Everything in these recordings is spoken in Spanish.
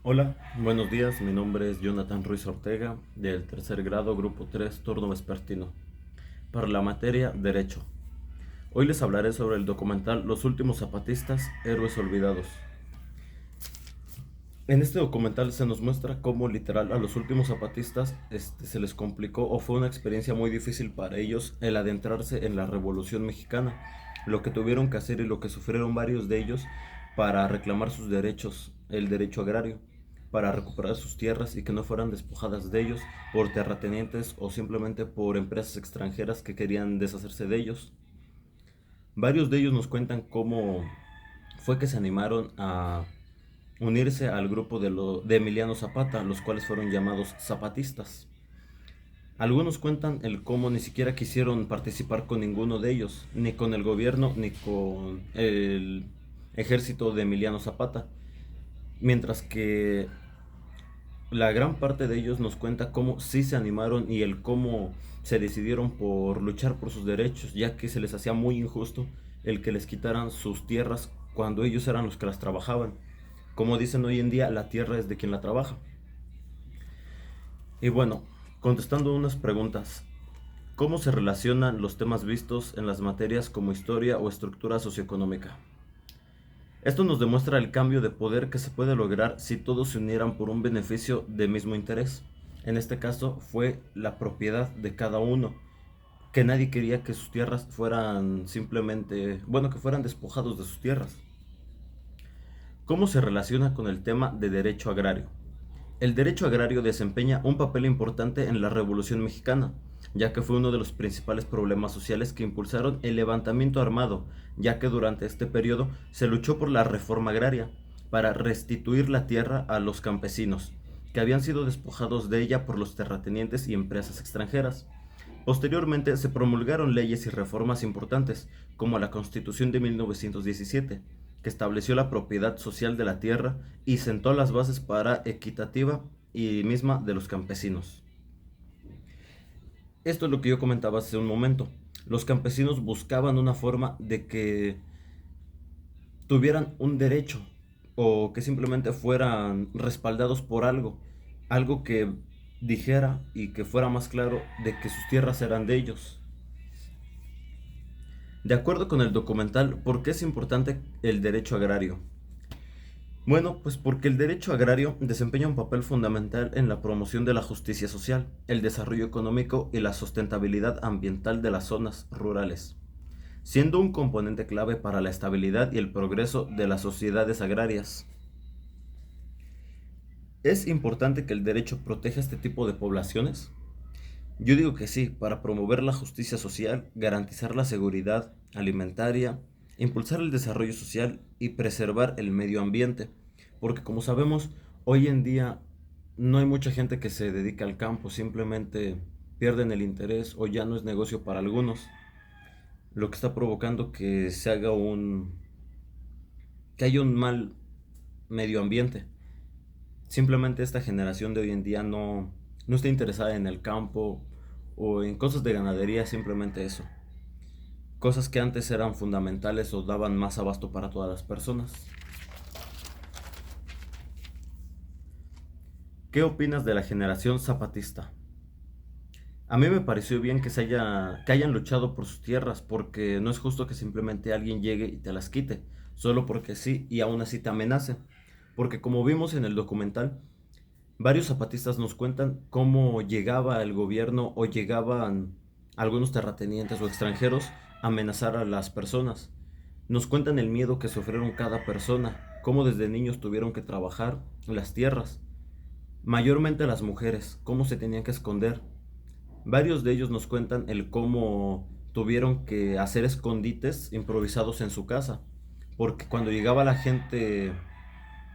Hola, buenos días. Mi nombre es Jonathan Ruiz Ortega, del tercer grado, grupo 3, turno vespertino, para la materia Derecho. Hoy les hablaré sobre el documental Los últimos zapatistas, héroes olvidados. En este documental se nos muestra cómo literal a los últimos zapatistas se les complicó o fue una experiencia muy difícil para ellos el adentrarse en la Revolución Mexicana, lo que tuvieron que hacer y lo que sufrieron varios de ellos para reclamar sus derechos, el derecho agrario, para recuperar sus tierras y que no fueran despojadas de ellos por terratenientes o simplemente por empresas extranjeras que querían deshacerse de ellos. Varios de ellos nos cuentan cómo fue que se animaron a unirse al grupo de Emiliano Zapata, los cuales fueron llamados zapatistas. Algunos cuentan el cómo ni siquiera quisieron participar con ninguno de ellos, ni con el gobierno, ni con el ejército de Emiliano Zapata, mientras que la gran parte de ellos nos cuenta cómo sí se animaron y el cómo se decidieron por luchar por sus derechos, ya que se les hacía muy injusto el que les quitaran sus tierras cuando ellos eran los que las trabajaban. Como dicen hoy en día, la tierra es de quien la trabaja. Y bueno, contestando unas preguntas. ¿Cómo se relacionan los temas vistos en las materias como historia o estructura socioeconómica? Esto nos demuestra el cambio de poder que se puede lograr si todos se unieran por un beneficio de mismo interés. En este caso fue la propiedad de cada uno, que nadie quería que sus tierras fueran simplemente, bueno, que fueran despojados de sus tierras. ¿Cómo se relaciona con el tema de derecho agrario? El derecho agrario desempeña un papel importante en la Revolución Mexicana, ya que fue uno de los principales problemas sociales que impulsaron el levantamiento armado, ya que durante este periodo se luchó por la reforma agraria, para restituir la tierra a los campesinos, que habían sido despojados de ella por los terratenientes y empresas extranjeras. Posteriormente se promulgaron leyes y reformas importantes, como la Constitución de 1917, que estableció la propiedad social de la tierra y sentó las bases para equitativa y misma de los campesinos. Esto es lo que yo comentaba hace un momento. Los campesinos buscaban una forma de que tuvieran un derecho o que simplemente fueran respaldados por algo, algo que dijera y que fuera más claro de que sus tierras eran de ellos. De acuerdo con el documental, ¿por qué es importante el derecho agrario? Bueno, pues porque el derecho agrario desempeña un papel fundamental en la promoción de la justicia social, el desarrollo económico y la sustentabilidad ambiental de las zonas rurales, siendo un componente clave para la estabilidad y el progreso de las sociedades agrarias. ¿Es importante que el derecho proteja este tipo de poblaciones? Yo digo que sí, para promover la justicia social, garantizar la seguridad alimentaria, impulsar el desarrollo social y preservar el medio ambiente. Porque como sabemos, hoy en día no hay mucha gente que se dedica al campo, simplemente pierden el interés o ya no es negocio para algunos, lo que está provocando que se haga que haya un mal medio ambiente. Simplemente esta generación de hoy en día no está interesada en el campo o en cosas de ganadería, simplemente eso. Cosas que antes eran fundamentales o daban más abasto para todas las personas. ¿Qué opinas de la generación zapatista? A mí me pareció bien que hayan luchado por sus tierras, porque no es justo que simplemente alguien llegue y te las quite, solo porque sí, y aún así te amenace. Porque como vimos en el documental, varios zapatistas nos cuentan cómo llegaba el gobierno o llegaban algunos terratenientes o extranjeros a amenazar a las personas. Nos cuentan el miedo que sufrieron cada persona, cómo desde niños tuvieron que trabajar las tierras, mayormente las mujeres, cómo se tenían que esconder. Varios de ellos nos cuentan el cómo tuvieron que hacer escondites improvisados en su casa, porque cuando llegaba la gente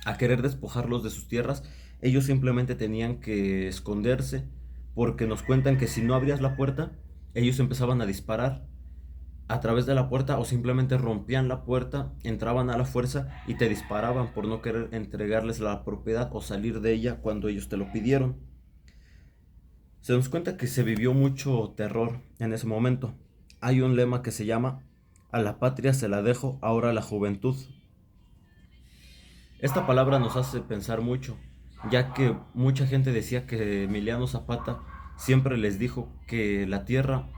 a querer despojarlos de sus tierras, ellos simplemente tenían que esconderse, porque nos cuentan que si no abrías la puerta, ellos empezaban a disparar a través de la puerta o simplemente rompían la puerta, entraban a la fuerza y te disparaban por no querer entregarles la propiedad o salir de ella cuando ellos te lo pidieron. Se nos cuenta que se vivió mucho terror en ese momento. Hay un lema que se llama: a la patria se la dejo, ahora la juventud. Esta palabra nos hace pensar mucho, ya que mucha gente decía que Emiliano Zapata siempre les dijo que la tierra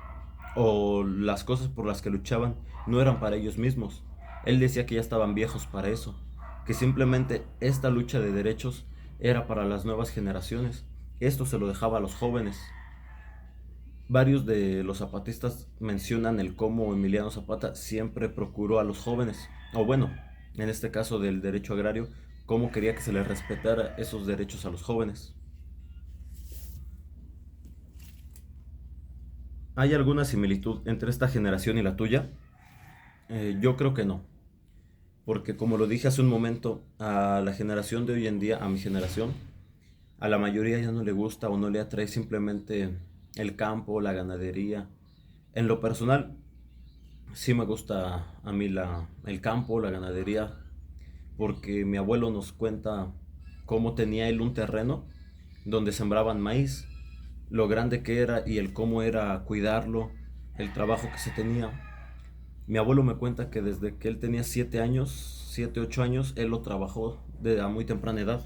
o las cosas por las que luchaban no eran para ellos mismos. Él decía que ya estaban viejos para eso, que simplemente esta lucha de derechos era para las nuevas generaciones. Esto se lo dejaba a los jóvenes. Varios de los zapatistas mencionan el cómo Emiliano Zapata siempre procuró a los jóvenes, o bueno, en este caso del derecho agrario, cómo quería que se les respetara esos derechos a los jóvenes. ¿Hay alguna similitud entre esta generación y la tuya? Yo creo que no, porque como lo dije hace un momento, a la generación de hoy en día, a mi generación, a la mayoría ya no le gusta o no le atrae simplemente el campo, la ganadería. En lo personal, sí me gusta a mí el campo, la ganadería, porque mi abuelo nos cuenta cómo tenía él un terreno donde sembraban maíz, lo grande que era y el cómo era cuidarlo, el trabajo que se tenía. Mi abuelo me cuenta que desde que él tenía 7 años, 7 8 años, él lo trabajó a muy temprana edad.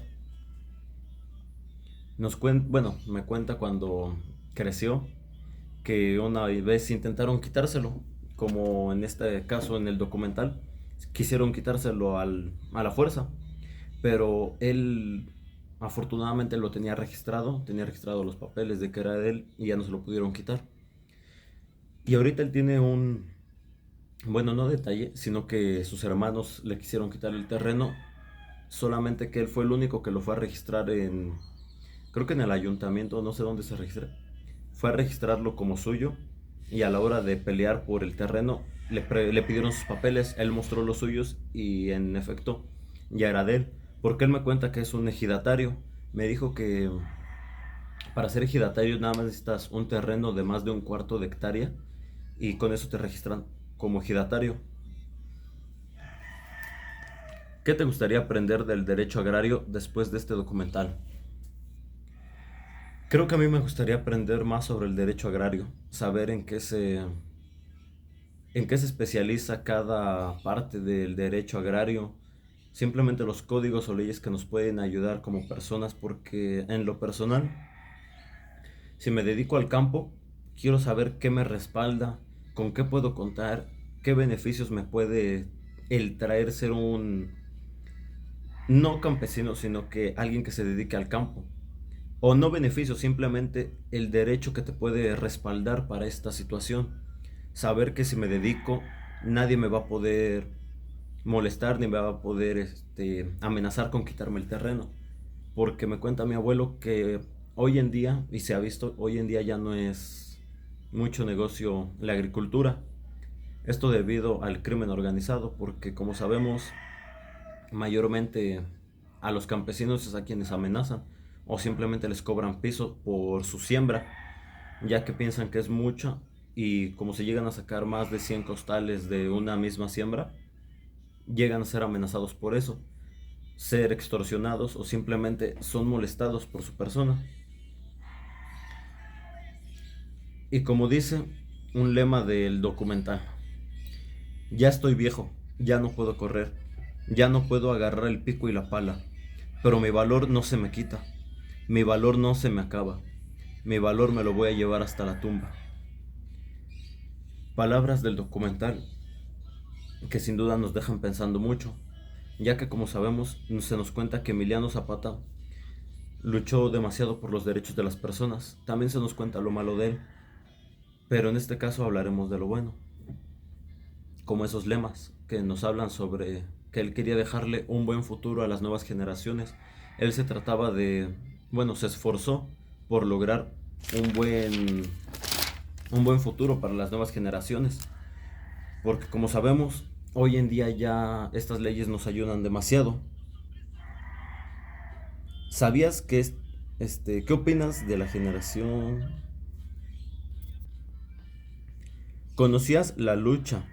Bueno, me cuenta cuando creció que una vez intentaron quitárselo, como en este caso en el documental, quisieron quitárselo a la fuerza, pero él afortunadamente lo tenía registrado los papeles de que era de él y ya no se lo pudieron quitar. Y ahorita él tiene bueno, no detalle, sino que sus hermanos le quisieron quitar el terreno, solamente que él fue el único que lo fue a registrar creo que en el ayuntamiento, no sé dónde se registra, fue a registrarlo como suyo y a la hora de pelear por el terreno le pidieron sus papeles, él mostró los suyos y en efecto ya era de él, porque él me cuenta que es un ejidatario, me dijo que para ser ejidatario nada más necesitas un terreno de más de un cuarto de hectárea y con eso te registran como ejidatario. ¿Qué te gustaría aprender del derecho agrario después de este documental? Creo que a mí me gustaría aprender más sobre el derecho agrario, saber en qué se especializa cada parte del derecho agrario, simplemente los códigos o leyes que nos pueden ayudar como personas, porque en lo personal, si me dedico al campo, quiero saber qué me respalda, con qué puedo contar, qué beneficios me puede el traer ser un no campesino, sino que alguien que se dedique al campo. O no beneficios, simplemente el derecho que te puede respaldar para esta situación. Saber que si me dedico, nadie me va a poder molestar ni me va a poder amenazar con quitarme el terreno. Porque me cuenta mi abuelo que hoy en día, y se ha visto, hoy en día ya no es mucho negocio la agricultura. Esto debido al crimen organizado, porque como sabemos, mayormente a los campesinos es a quienes amenazan o simplemente les cobran piso por su siembra, ya que piensan que es mucha y como se llegan a sacar más de 100 costales de una misma siembra, llegan a ser amenazados por eso, ser extorsionados o simplemente son molestados por su persona. Y como dice un lema del documental, ya estoy viejo, ya no puedo correr, ya no puedo agarrar el pico y la pala, pero mi valor no se me quita, mi valor no se me acaba, mi valor me lo voy a llevar hasta la tumba. Palabras del documental que sin duda nos dejan pensando mucho, ya que como sabemos se nos cuenta que Emiliano Zapata luchó demasiado por los derechos de las personas, también se nos cuenta lo malo de él, pero en este caso hablaremos de lo bueno, como esos lemas que nos hablan sobre que él quería dejarle un buen futuro a las nuevas generaciones. Él se trataba bueno, se esforzó por lograr un buen, un buen futuro para las nuevas generaciones. Porque como sabemos, hoy en día ya estas leyes nos ayudan demasiado. ¿Sabías que qué opinas de la generación? ¿Conocías la lucha?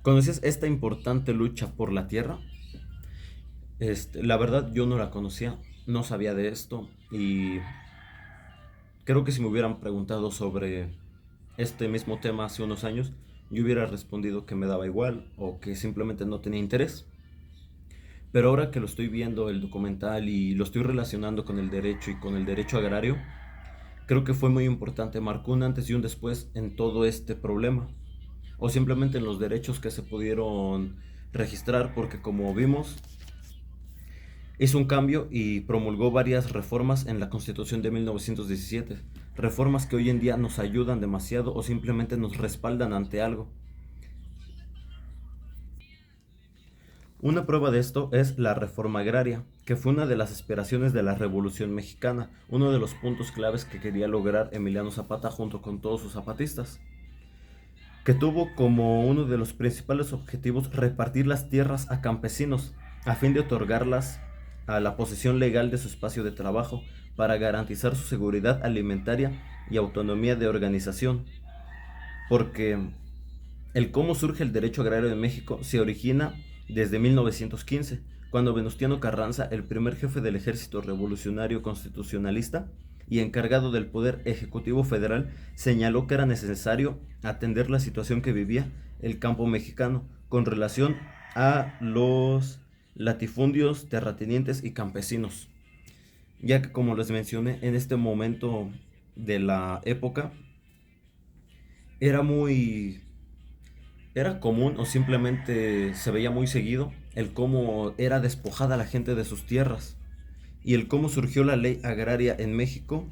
¿Conocías esta importante lucha por la tierra? La verdad yo no la conocía, no sabía de esto y creo que si me hubieran preguntado sobre este mismo tema hace unos años, yo hubiera respondido que me daba igual o que simplemente no tenía interés. Pero ahora que lo estoy viendo el documental y lo estoy relacionando con el derecho y con el derecho agrario, creo que fue muy importante, marcó un antes y un después en todo este problema, o simplemente en los derechos que se pudieron registrar, porque como vimos, hizo un cambio y promulgó varias reformas en la Constitución de 1917, reformas que hoy en día nos ayudan demasiado o simplemente nos respaldan ante algo. Una prueba de esto es la reforma agraria, que fue una de las aspiraciones de la Revolución Mexicana, uno de los puntos claves que quería lograr Emiliano Zapata junto con todos sus zapatistas, que tuvo como uno de los principales objetivos repartir las tierras a campesinos, a fin de otorgarlas a la posesión legal de su espacio de trabajo para garantizar su seguridad alimentaria y autonomía de organización, porque el cómo surge el derecho agrario en México se origina desde 1915, cuando Venustiano Carranza, el primer jefe del ejército revolucionario constitucionalista y encargado del poder ejecutivo federal, señaló que era necesario atender la situación que vivía el campo mexicano con relación a los latifundios, terratenientes y campesinos, ya que como les mencioné, en este momento de la época era muy era común o simplemente se veía muy seguido el cómo era despojada la gente de sus tierras y el cómo surgió la ley agraria en México,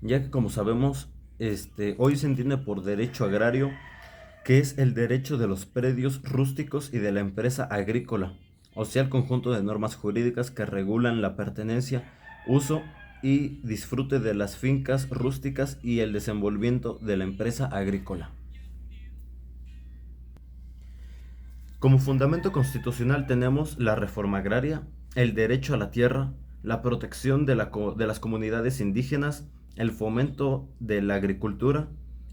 ya que como sabemos, hoy se entiende por derecho agrario que es el derecho de los predios rústicos y de la empresa agrícola, o sea, el conjunto de normas jurídicas que regulan la pertenencia, uso y disfrute de las fincas rústicas y el desenvolvimiento de la empresa agrícola. Como fundamento constitucional tenemos la reforma agraria, el derecho a la tierra, la protección de las comunidades indígenas, el fomento de la agricultura,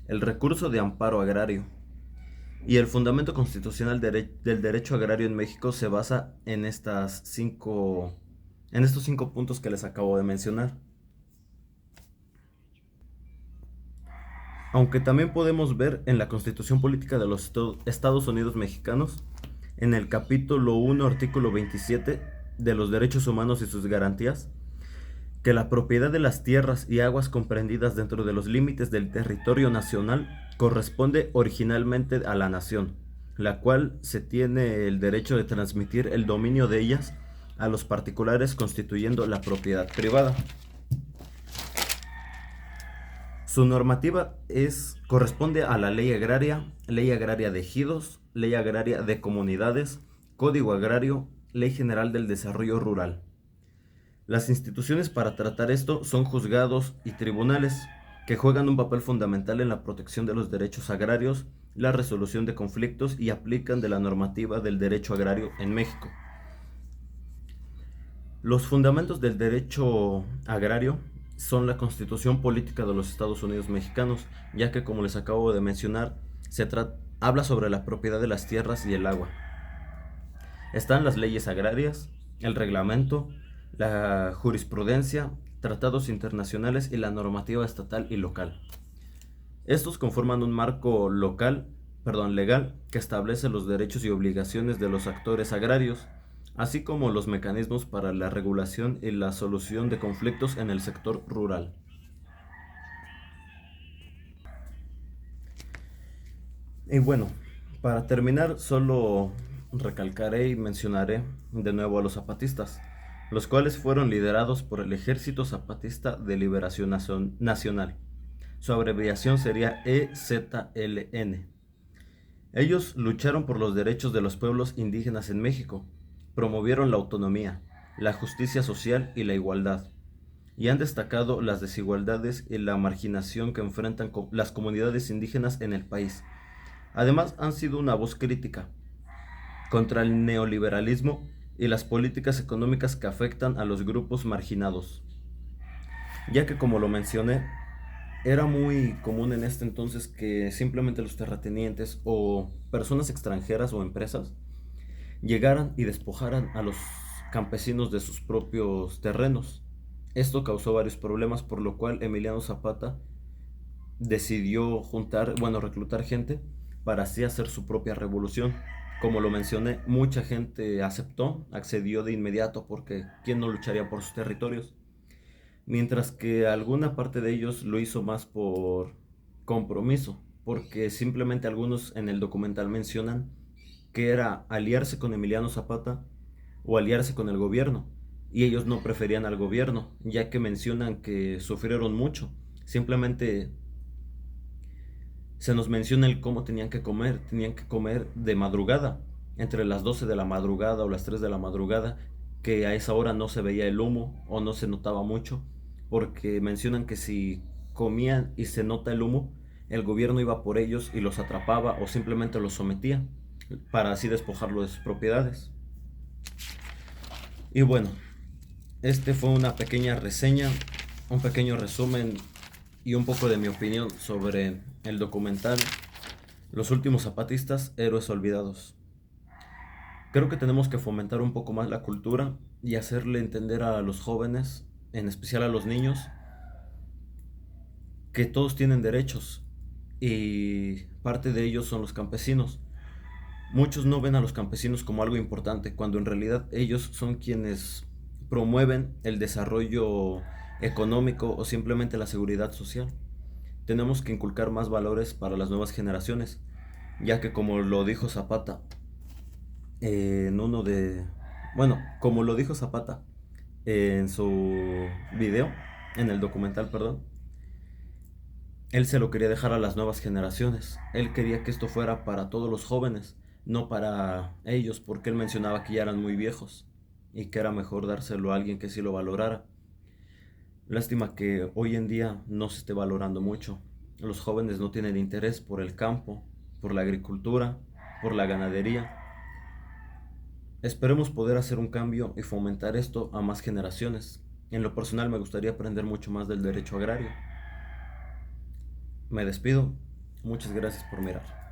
el recurso de amparo agrario. Y el fundamento constitucional del derecho agrario en México se basa en estos cinco puntos que les acabo de mencionar. Aunque también podemos ver en la Constitución Política de los Estados Unidos Mexicanos, en el capítulo 1, artículo 27 de los derechos humanos y sus garantías, que la propiedad de las tierras y aguas comprendidas dentro de los límites del territorio nacional corresponde originalmente a la nación, la cual se tiene el derecho de transmitir el dominio de ellas a los particulares constituyendo la propiedad privada. Su normativa corresponde a la ley agraria de ejidos, ley agraria de comunidades, código agrario, ley general del desarrollo rural. Las instituciones para tratar esto son juzgados y tribunales, que juegan un papel fundamental en la protección de los derechos agrarios, la resolución de conflictos y aplican de la normativa del derecho agrario en México. Los fundamentos del derecho agrario son la Constitución Política de los Estados Unidos Mexicanos, ya que como les acabo de mencionar, habla sobre la propiedad de las tierras y el agua. Están las leyes agrarias, el reglamento, la jurisprudencia, tratados internacionales y la normativa estatal y local. Estos conforman un marco legal que establece los derechos y obligaciones de los actores agrarios, así como los mecanismos para la regulación y la solución de conflictos en el sector rural. Y bueno, para terminar, solo recalcaré y mencionaré de nuevo a los zapatistas, los cuales fueron liderados por el Ejército Zapatista de Liberación Nacional. Su abreviación sería EZLN. Ellos lucharon por los derechos de los pueblos indígenas en México, promovieron la autonomía, la justicia social y la igualdad, y han destacado las desigualdades y la marginación que enfrentan las comunidades indígenas en el país. Además, han sido una voz crítica contra el neoliberalismo y las políticas económicas que afectan a los grupos marginados, ya que como lo mencioné, era muy común en este entonces que simplemente los terratenientes o personas extranjeras o empresas llegaran y despojaran a los campesinos de sus propios terrenos. Esto causó varios problemas, por lo cual Emiliano Zapata decidió reclutar gente para así hacer su propia revolución. Como lo mencioné, mucha gente aceptó, accedió de inmediato porque ¿quién no lucharía por sus territorios? Mientras que alguna parte de ellos lo hizo más por compromiso, porque simplemente algunos en el documental mencionan que era aliarse con Emiliano Zapata o aliarse con el gobierno, y ellos no preferían al gobierno, ya que mencionan que sufrieron mucho. Simplemente se nos menciona el cómo tenían que comer de madrugada, entre las 12 de la madrugada o las 3 de la madrugada, que a esa hora no se veía el humo o no se notaba mucho, porque mencionan que si comían y se nota el humo, el gobierno iba por ellos y los atrapaba o simplemente los sometía, para así despojarlo de sus propiedades. Y bueno, este fue una pequeña reseña, un pequeño resumen y un poco de mi opinión sobre el documental Los últimos zapatistas, héroes olvidados. Creo que tenemos que fomentar un poco más la cultura y hacerle entender a los jóvenes, en especial a los niños, que todos tienen derechos y parte de ellos son los campesinos. Muchos no ven a los campesinos como algo importante, cuando en realidad ellos son quienes promueven el desarrollo económico o simplemente la seguridad social. Tenemos que inculcar más valores para las nuevas generaciones, ya que como lo dijo Zapata en uno de... Bueno, como lo dijo Zapata en su video, en el documental, perdón, él se lo quería dejar a las nuevas generaciones. Él quería que esto fuera para todos los jóvenes, no para ellos, porque él mencionaba que ya eran muy viejos y que era mejor dárselo a alguien que sí lo valorara. Lástima que hoy en día no se esté valorando mucho. Los jóvenes no tienen interés por el campo, por la agricultura, por la ganadería. Esperemos poder hacer un cambio y fomentar esto a más generaciones. En lo personal me gustaría aprender mucho más del derecho agrario. Me despido. Muchas gracias por mirar.